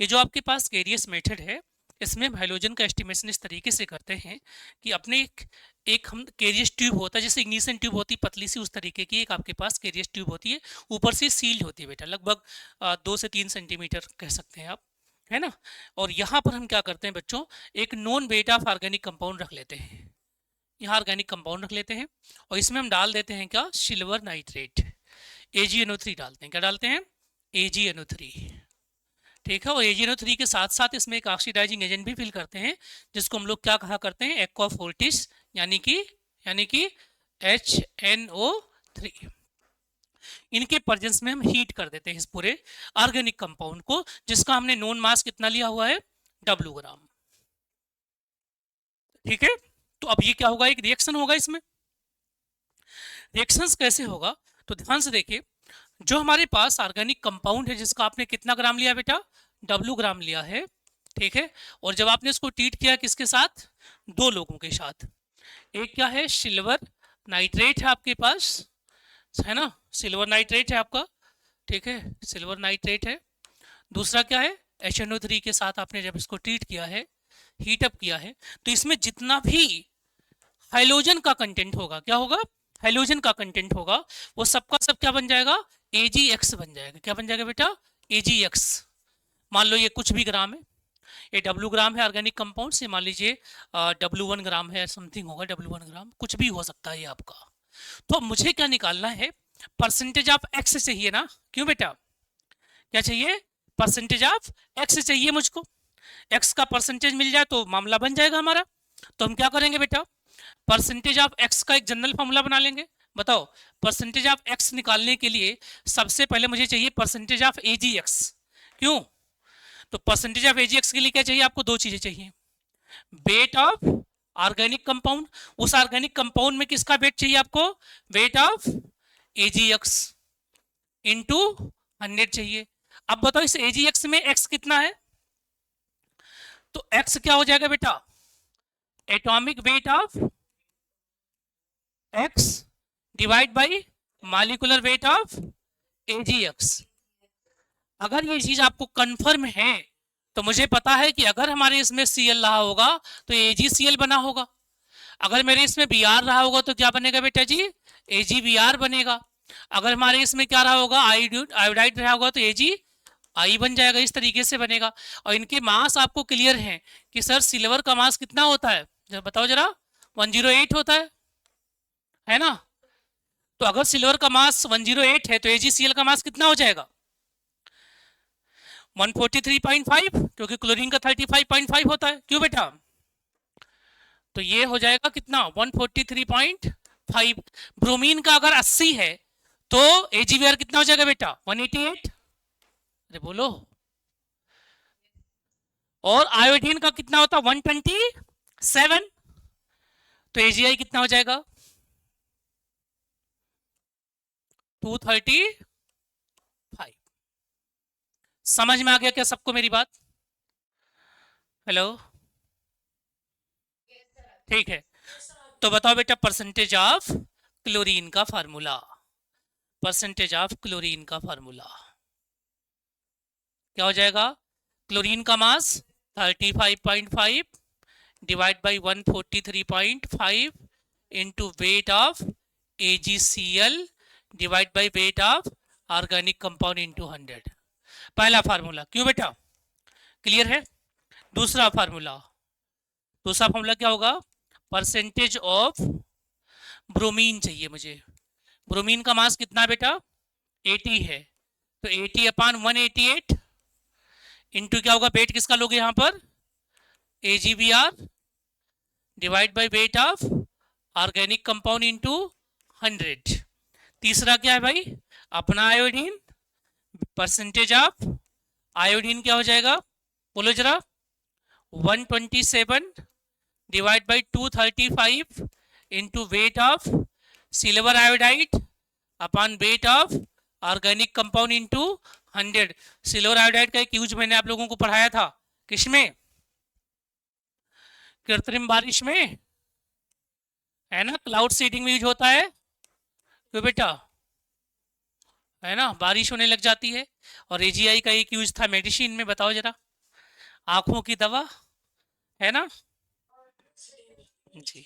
ये जो आपके पास केरियस मेथड है, इसमें हम हैलोजन का एस्टिमेशन इस तरीके से करते हैं कि अपने एक हम केरियस ट्यूब होता है, जैसे इग्निशन ट्यूब होती है पतली सी, उस तरीके की एक आपके पास केरियस ट्यूब होती है, ऊपर से सील्ड होती है बेटा, लगभग 2 से 3 सेंटीमीटर कह सकते हैं आप, है ना। और यहाँ पर हम क्या करते हैं बच्चों, एक नॉन बेटा ऑफ ऑर्गेनिक कंपाउंड रख लेते हैं, यहाँ ऑर्गेनिक कंपाउंड रख लेते हैं, और इसमें हम डाल देते हैं क्या, सिल्वर नाइट्रेट, AgNO3 डालते हैं। क्या डालते हैं, AgNO3, ठीक है। और AgNO3 के साथ साथ इसमें एक ऑक्सीडाइजिंग एजेंट भी फिल करते हैं, जिसको हम लोग क्या कहा करते हैं, एक्वा फोर्टिस, यानी कि HNO3। इनके प्रेजेंस में हम हीट कर देते हैं इस पूरे ऑर्गेनिक कंपाउंड को, जिसका हमने नोन मास कितना लिया हुआ है, W ग्राम, ठीक है। तो अब ये क्या होगा, एक रिएक्शन होगा इसमें। रिएक्शंस कैसे होगा, तो ध्यान से देखिए, जो हमारे पास ऑर्गेनिक कंपाउंड है जिसका आपने कितना ग्राम लिया बेटा, W ग्राम लिया है, ठीक है। और जब आपने इसको ट्रीट किया किसके साथ, 2 लोगों के साथ, एक क्या है, सिल्वर नाइट्रेट है आपके पास, है ना, सिल्वर नाइट्रेट है आपका, ठीक है, सिल्वर नाइट्रेट है। दूसरा क्या है, HNO3 के साथ आपने जब इसको ट्रीट किया है, हीट अप किया है, तो इसमें जितना भी हाइलोजन का कंटेंट होगा, क्या होगा, हाइलोजन का कंटेंट होगा, वो सबका सब क्या बन जाएगा, AgX बन जाएगा। क्या बन जाएगा बेटा, AgX। मान लो ये कुछ भी ग्राम है, ये W ग्राम है ऑर्गेनिक कंपाउंड से, मान लीजिए W1 ग्राम है, समथिंग होगा W1 ग्राम, कुछ भी हो सकता है ये आपका। तो अब मुझे क्या निकालना है, परसेंटेज ऑफ X चाहिए ना, क्यों बेटा, क्या चाहिए, परसेंटेज ऑफ X चाहिए मुझको। X का परसेंटेज मिल जाए तो मामला बन जाएगा हमारा। तो हम क्या करेंगे बेटा, परसेंटेज ऑफ X का एक जनरल फॉर्मूला बना लेंगे। बताओ, परसेंटेज ऑफ X निकालने के लिए सबसे पहले मुझे चाहिए परसेंटेज ऑफ AgX। क्यों, तो परसेंटेज ऑफ AgX के लिए क्या चाहिए आपको, 2 चीजें चाहिए, वेट ऑफ ऑर्गेनिक कंपाउंड, उस ऑर्गेनिक कंपाउंड में किसका वेट चाहिए आपको, वेट ऑफ AgX इंटू 100 चाहिए। अब बताओ इस AgX में X कितना है, तो X क्या हो जाएगा बेटा, atomic weight of X divide by molecular weight of AgX। अगर ये चीज आपको कंफर्म है तो मुझे पता है कि अगर हमारे इसमें Cl रहा होगा तो AgCl बना होगा, अगर मेरे इसमें Br रहा होगा तो क्या बनेगा बेटा जी, AgBr बनेगा, अगर हमारे इसमें क्या रहा होगा, आयोडाइड रहा होगा तो AgI बन जाएगा, इस तरीके से बनेगा। और इनके मास आपको क्लियर है कि सर सिल्वर का मास कितना होता है, जरा बताओ जरा, 108 होता है ना। तो अगर सिल्वर का मास 108 है तो AgCl का मास कितना हो जाएगा, 143.5, क्योंकि क्लोरीन का 35.5 होता है, क्यों बेटा, तो ये हो जाएगा कितना, 143.5। ब्रोमीन का अगर 80 है तो AgBr कितना हो जाएगा बेटा, 188, अरे बोलो। और आयोडीन का कितना होता है, 127, तो AgI कितना हो जाएगा, 235। समझ में आ गया क्या सबको मेरी बात, हेलो, ठीक है। तो बताओ बेटा, परसेंटेज ऑफ क्लोरीन का फार्मूला, परसेंटेज ऑफ क्लोरीन का फार्मूला क्या हो जाएगा, क्लोरीन का मास 35.5 divide by 143.5 into weight of AgCl divide by weight of organic compound into 100, पहला फार्मूला, क्यों बेटा, क्लियर है। दूसरा फार्मूला क्या होगा, परसेंटेज ऑफ ब्रोमीन चाहिए मुझे, ब्रोमीन का मास कितना बेटा, 80 है, तो 80/188 इंटू क्या होगा, वेट किसका लोगे यहां पर, AgBr divide by weight of organic compound into 100। तीसरा क्या है भाई, अपना आयोडीन, परसेंटेज ऑफ आयोडीन क्या हो जाएगा, बोलो जरा, 127 divide by 235 into weight of silver iodide upon weight of organic compound into 100। Silver iodide का एक यूज मैंने आप लोगों को पढ़ाया था, किसमें, कृत्रिम बारिश में, है ना, क्लाउड सीडिंग में यूज होता है, क्यों बेटा, है ना, बारिश होने लग जाती है। और AgI का एक यूज था मेडिसिन में, बताओ जरा, आंखों की दवा, है ना? जी।